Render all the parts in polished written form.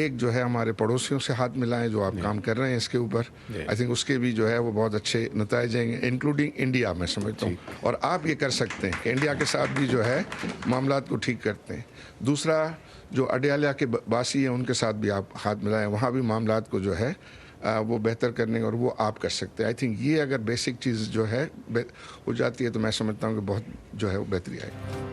ایک جو ہے ہمارے پڑوسیوں سے ہاتھ ملائیں جو آپ کام کر رہے ہیں اس کے اوپر. آئی تھنک اس کے بھی جو ہے وہ بہت اچھے نتائج آئیں گے, انکلوڈنگ انڈیا میں سمجھتا ہوں. اور آپ یہ کر سکتے ہیں کہ انڈیا کے ساتھ بھی جو ہے معاملات کو ٹھیک کرتے ہیں. دوسرا جو اڈیالہ کے باسی ہیں ان کے ساتھ بھی آپ ہاتھ ملائیں, وہاں بھی معاملات کو جو ہے وہ بہتر کرنے اور وہ آپ کر سکتے ہیں. آئی تھنک یہ اگر بیسک چیز جو ہے ہو جاتی ہے تو میں سمجھتا ہوں کہ بہت جو ہے وہ بہتری آئے گی.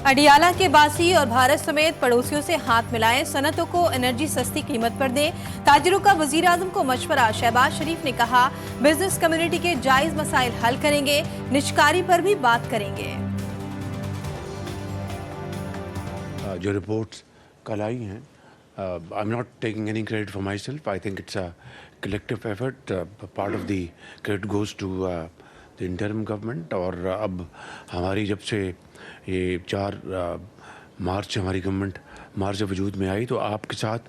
اڈیالہ کے باسی اور بھارت سمیت پڑوسیوں سے ہاتھ ملائیں, صنعتوں کو انرجی سستی قیمت پر دیں, تاجروں کا وزیر اعظم کو مشورہ. شہباز شریف نے کہا بزنس کمیونٹی کے جائز مسائل حل کریں گے, نجکاری پر بھی بات کریں گے. جو رپورٹس کل آئی ہیں, I'm not taking any credit for myself. I think it's a collective effort. Part of the credit goes to the interim government. اور اب ہماری جب سے یہ 4 مارچ ہماری گورنمنٹ مارچ جب وجود میں آئی تو آپ کے ساتھ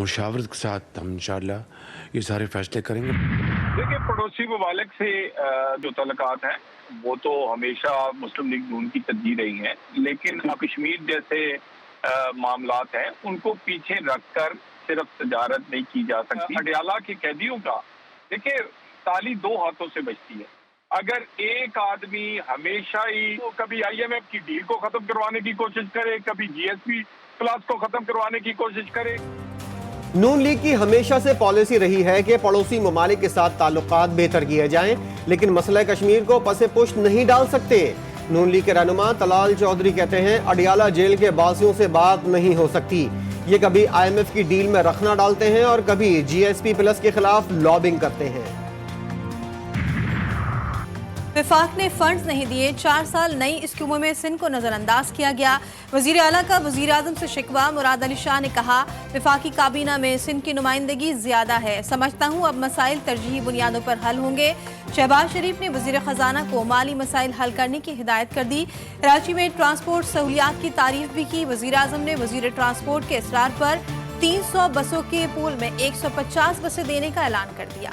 مشاورت کے ساتھ ہم انشاءاللہ یہ سارے فیصلے کریں گے. دیکھیں, پڑوسی ممالک سے جو تعلقات ہیں وہ تو ہمیشہ مسلم لیگ نون کی ترجیح رہی ہیں, لیکن کشمیر جیسے معاملات ہیں ان کو پیچھے رکھ کر صرف تجارت نہیں کی جا سکتی. اڈیالہ کے قیدیوں کا دیکھیں تالی 2 ہاتھوں سے بجتی ہے. اگر ایک آدمی ہمیشہ ہی کبھی IMF کی ڈیل کو ختم کروانے کی کوشش کرے, کبھی GSP پلس کو ختم کروانے کی کوشش کرے. نون لیگ کی ہمیشہ سے پالیسی رہی ہے کہ پڑوسی ممالک کے ساتھ تعلقات بہتر کیے جائیں, لیکن مسئلہ کشمیر کو پس پشت نہیں ڈال سکتے. نون لیگ کے رہنما طلال چودھری کہتے ہیں اڈیالہ جیل کے باسیوں سے بات نہیں ہو سکتی. یہ کبھی IMF کی ڈیل میں رخنہ ڈالتے ہیں اور کبھی GSP پلس کے خلاف لابنگ کرتے ہیں. وفاق نے فنڈز نہیں دیے, 4 سال نئی اسکیموں میں سندھ کو نظر انداز کیا گیا. وزیر اعلیٰ کا وزیر اعظم سے شکوہ. مراد علی شاہ نے کہا وفاقی کابینہ میں سندھ کی نمائندگی زیادہ ہے, سمجھتا ہوں اب مسائل ترجیحی بنیادوں پر حل ہوں گے. شہباز شریف نے وزیر خزانہ کو مالی مسائل حل کرنے کی ہدایت کر دی. کراچی میں ٹرانسپورٹ سہولیات کی تعریف بھی کی. وزیر اعظم نے وزیر ٹرانسپورٹ کے اصرار پر 300 بسوں کے پول میں 150 بسیں دینے کا اعلان کر دیا.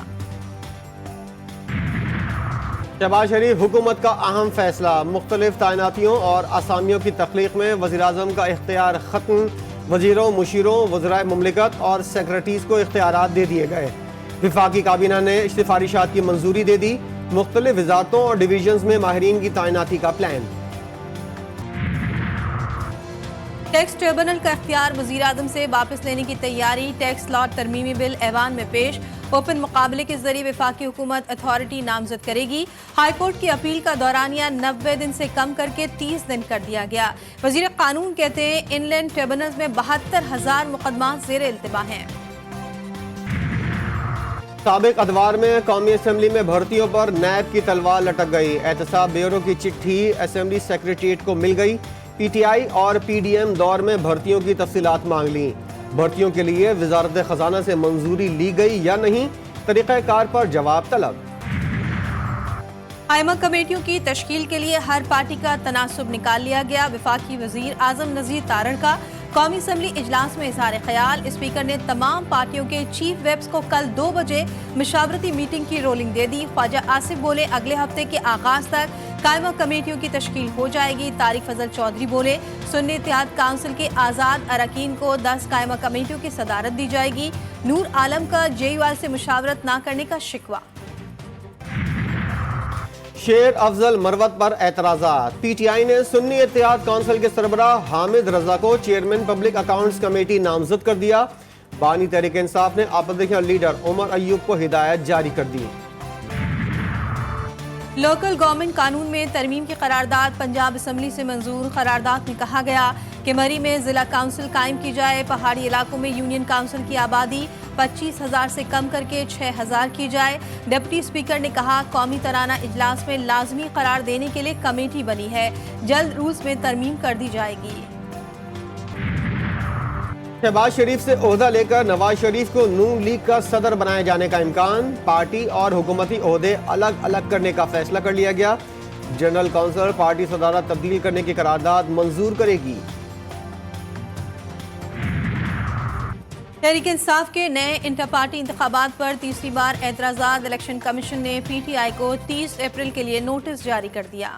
شہباز شریف حکومت کا اہم فیصلہ, مختلف تعیناتیوں اور اسامیوں کی تخلیق میں وزیراعظم کا اختیار ختم. وزیروں, مشیروں, وزرائے مملکت اور سیکرٹریز کو اختیارات دے دیے گئے. وفاقی کابینہ نے سفارشات کی منظوری دے دی. مختلف وزارتوں اور ڈویژنز میں ماہرین کی تعیناتی کا پلان. ٹیکس ٹریبونل کا اختیار وزیر اعظم سے واپس لینے کی تیاری. ٹیکس لا ترمیمی بل ایوان میں پیش. اوپن مقابلے کے ذریعے وفاقی حکومت اتھارٹی نامزد کرے گی. ہائی کورٹ کی اپیل کا دورانیہ 90 دن سے کم کر کے 30 دن کر دیا گیا. وزیر قانون کہتے ہیں ان لینڈ ٹریبونلز میں 72,000 مقدمات زیر التوا ہیں. سابق ادوار میں قومی اسمبلی میں بھرتیوں پر نیب کی تلوار لٹک گئی. احتساب بیورو کی چٹھی اسمبلی سیکریٹریٹ کو مل گئی. PTI اور PDM دور میں بھرتیوں کی تفصیلات مانگ لیں. بھرتیوں کے لیے وزارت خزانہ سے منظوری لی گئی یا نہیں, طریقہ کار پر جواب طلب. قائمہ کمیٹیوں کی تشکیل کے لیے ہر پارٹی کا تناسب نکال لیا گیا. وفاقی وزیر اعظم نذیر تارڑ کا قومی اسمبلی اجلاس میں اظہار خیال. اسپیکر نے تمام پارٹیوں کے چیف ویپس کو کل 2 بجے مشاورتی میٹنگ کی رولنگ دے دی. خواجہ آصف بولے اگلے ہفتے کے آغاز تک قائمہ کمیٹیوں کی تشکیل ہو جائے گی. طارق فضل چودھری بولے سنی اتحاد کونسل کے آزاد اراکین کو 10 قائمہ کمیٹیوں کی صدارت دی جائے گی. نور عالم کا JUI سے مشاورت نہ کرنے کا شکوہ. شیر افضل مروت پر اعتراضات. PTI نے سنی اتحاد کونسل کے سربراہ حامد رضا کو چیئرمین پبلک اکاؤنٹس کمیٹی نامزد کر دیا. بانی تحریک انصاف نے اپوزیشن لیڈر عمر ایوب کو ہدایت جاری کر دی. لوکل گورنمنٹ قانون میں ترمیم کی قرارداد پنجاب اسمبلی سے منظور. قرارداد میں کہا گیا کہ مری میں ضلع کونسل قائم کی جائے. پہاڑی علاقوں میں یونین کونسل کی آبادی 25,000 سے کم کر کے 6,000 کی جائے. ڈپٹی اسپیکر نے کہا قومی ترانہ اجلاس میں لازمی قرار دینے کے لیے کمیٹی بنی ہے, جلد رولز میں ترمیم کر دی جائے گی. شہباز شریف سے عہدہ لے کر نواز شریف کو نون لیگ کا صدر بنائے جانے کا امکان. پارٹی اور حکومتی عہدے الگ الگ کرنے کا فیصلہ کر لیا گیا. جنرل کونسل پارٹی صدارت تبدیل کرنے کی قرارداد منظور کرے گی. تحریک انصاف کے نئے انٹر پارٹی انتخابات پر تیسری بار اعتراضات. الیکشن کمیشن نے PTI کو 30 اپریل کے لیے نوٹس جاری کر دیا.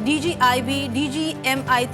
DGIB, DGMI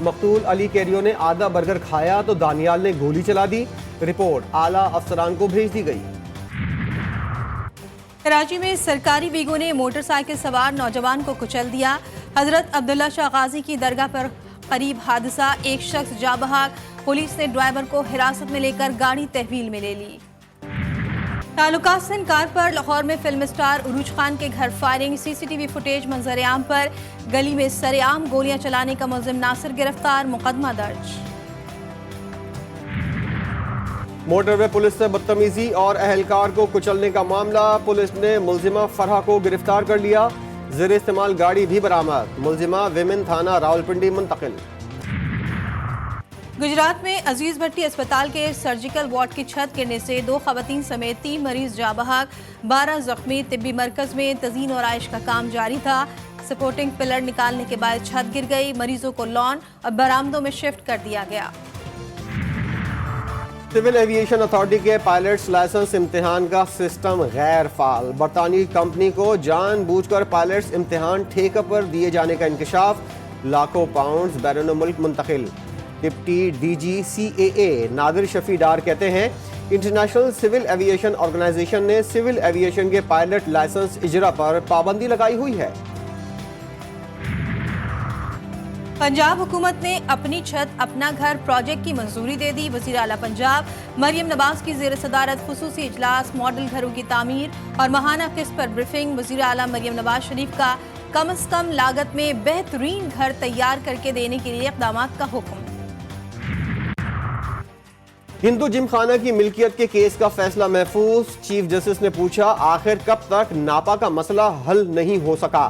مقتول علی کیریو نے آدھا برگر کھایا تو دانیال نے گولی چلا دی، رپورٹ اعلیٰ افسران کو بھیج دی گئی۔ کراچی میں سرکاری ویگو نے موٹر سائیکل سوار نوجوان کو کچل دیا، حضرت عبداللہ شاہ غازی کی درگاہ پر قریب حادثہ، ایک شخص جاں بحق، پولیس نے ڈرائیور کو حراست میں لے کر گاڑی تحویل میں لے لی۔ تعلقات سے انکار پر لاہور میں فلم اسٹار عروج خان کے گھر فائرنگ، سی سی ٹی وی فوٹیج منظر عام پر، گلی میں سرے عام گولیاں چلانے کا ملزم ناصر گرفتار، مقدمہ درج۔ موٹر وے پولیس سے بدتمیزی اور اہلکار کو کچلنے کا معاملہ، پولیس نے ملزمہ فرحہ کو گرفتار کر لیا، زیر استعمال گاڑی بھی برآمد، ملزمہ ویمن تھانہ راولپنڈی منتقل۔ گجرات میں عزیز بھٹی اسپتال کے سرجیکل وارڈ کی چھت گرنے سے 2 خواتین سمیت 3 مریض جاں بحق، 12 زخمی، طبی مرکز میں تزئین و آرائش کا کام جاری تھا، سپورٹنگ پلر نکالنے کے بعد چھت گر گئی، مریضوں کو لان اور برآمدوں میں شفٹ کر دیا گیا۔ سول ایویشن اتھارٹی کے پائلٹس لائسنس امتحان کا سسٹم غیر فعال، برطانوی کمپنی کو جان بوجھ کر پائلٹس امتحان ٹھیکہ پر دیے جانے کا انکشاف، لاکھوں پاؤنڈز بیرون ملک منتقل۔ ڈپٹی ڈی جی سی اے اے نادر شفیع ڈار کہتے ہیں انٹرنیشنل سول ایویشن آرگنائزیشن نے سول ایویشن کے پائلٹ لائسنس اجرا پر پابندی لگائی ہوئی ہے۔ پنجاب حکومت نے اپنی چھت اپنا گھر پروجیکٹ کی منظوری دے دی، وزیر اعلیٰ پنجاب مریم نواز کی زیر صدارت خصوصی اجلاس، ماڈل گھروں کی تعمیر اور ماہانہ قسط پر بریفنگ، وزیر اعلیٰ مریم نواز شریف کا کم از کم لاگت میں بہترین گھر تیار کر کے دینے کے لیے اقدامات کا حکم۔ ہندو جم خانہ کی ملکیت کے کیس کا فیصلہ محفوظ، چیف جسٹس نے پوچھا آخر کب تک ناپا کا مسئلہ حل نہیں ہو سکا،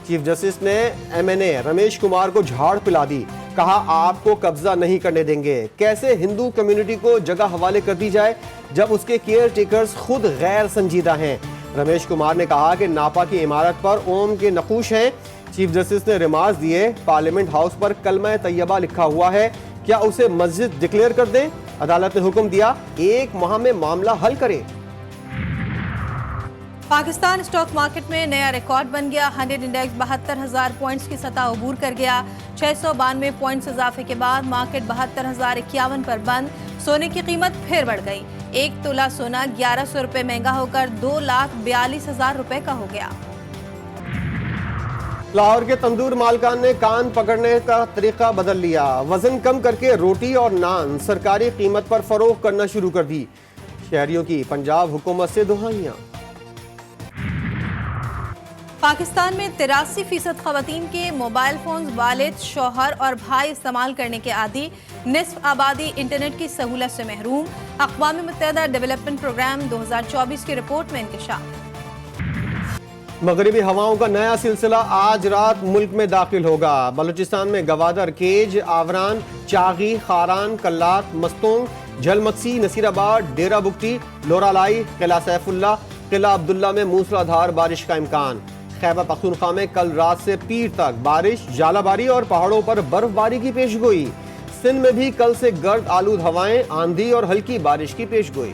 چیف جسٹس نے ایم این اے رمیش کمار کو جھاڑ پلا دی، کہا آپ کو قبضہ نہیں کرنے دیں گے، کیسے ہندو کمیونٹی کو جگہ حوالے کر دی جائے جب اس کے کیئر ٹیکرز خود غیر سنجیدہ ہیں۔ رمیش کمار نے کہا کہ ناپا کی عمارت پر اوم کے نقوش ہیں، چیف جسٹس نے ریمارکس دیے پارلیمنٹ ہاؤس پر کلمہ طیبہ لکھا ہوا ہے، کیا اسے مسجد ڈکلیئر کر دیں؟ عدالت نے حکم دیا 1 ماہ میں معاملہ حل کریں۔ پاکستان اسٹاک مارکیٹ میں نیا ریکارڈ بن گیا، 100 انڈیکس 72,000 پوائنٹس کی سطح عبور کر گیا، 692 پوائنٹس اضافے کے بعد مارکیٹ 72,051 پر بند، سونے کی قیمت پھر بڑھ گئی، 1 تولہ سونا 1100 روپے مہنگا ہو کر 2,42,000 روپے کا ہو گیا۔ لاہور کے تندور مالکان نے کان پکڑنے کا طریقہ بدل لیا، وزن کم کر کے روٹی اور نان سرکاری قیمت پر فروخت کرنا شروع کر دی، شہریوں کی پنجاب حکومت سے دہائیاں۔ پاکستان میں 83% خواتین کے موبائل فونز والد، شوہر اور بھائی استعمال کرنے کے عادی، نصف آبادی انٹرنیٹ کی سہولت سے محروم، اقوام متحدہ ڈیولپمنٹ پروگرام 2024 کی رپورٹ میں انکشاف۔ مغربی ہواؤں کا نیا سلسلہ آج رات ملک میں داخل ہوگا، بلوچستان میں گوادر، کیج، آوران، چاغی، خاران، کلات، مستونگ، جھل مکسی، نصیر آباد، ڈیرہ بگٹی، لورالائی، قلعہ سیف اللہ، قلعہ عبداللہ میں موسلادھار بارش کا امکان۔ خیبر پختونخوا میں کل رات سے پیر تک بارش، ژالہ باری اور پہاڑوں پر برف باری کی پیش گوئی۔ سندھ میں بھی کل سے گرد آلود ہوائیں، آندھی اور ہلکی بارش کی پیش گوئی۔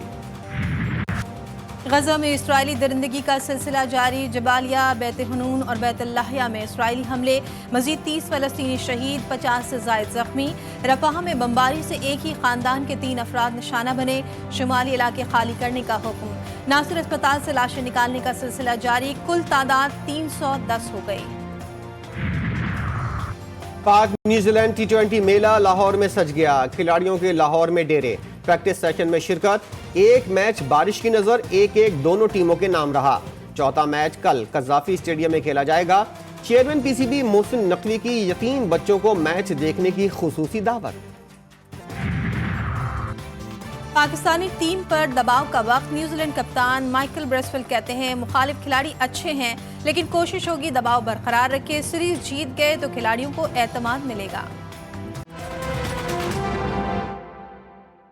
غزہ میں اسرائیلی درندگی کا سلسلہ جاری، جبالیہ، بیت حنون اور بیت اللحیہ میں اسرائیلی حملے، مزید 30 فلسطینی شہید، 50 سے زائد زخمی۔ رفح میں بمباری سے ایک ہی خاندان کے 3 افراد نشانہ بنے، شمالی علاقے خالی کرنے کا حکم۔ ناصر اسپتال سے لاشیں نکالنے کا سلسلہ جاری، کل تعداد 310 ہو گئی۔ پاک نیوزی لینڈ T20 میلہ لاہور میں سج گیا، کھلاڑیوں کے لاہور میں ڈیرے، پریکٹس سیشن میں شرکت، ایک میچ بارش کی نظر 1-1 دونوں ٹیموں کے نام رہا، چوتھا میچ کل قذافی اسٹیڈیم میں کھیلا جائے گا۔ Chairman P C B Mohsin Naqvi کی یتیم بچوں کو میچ دیکھنے کی خصوصی دعوت۔ پاکستانی ٹیم پر دباؤ کا وقت، نیوزی لینڈ کپتان مائیکل بریسویل کہتے ہیں مخالف کھلاڑی اچھے ہیں لیکن کوشش ہوگی دباؤ برقرار رکھے، سیریز جیت گئے تو کھلاڑیوں کو اعتماد ملے گا۔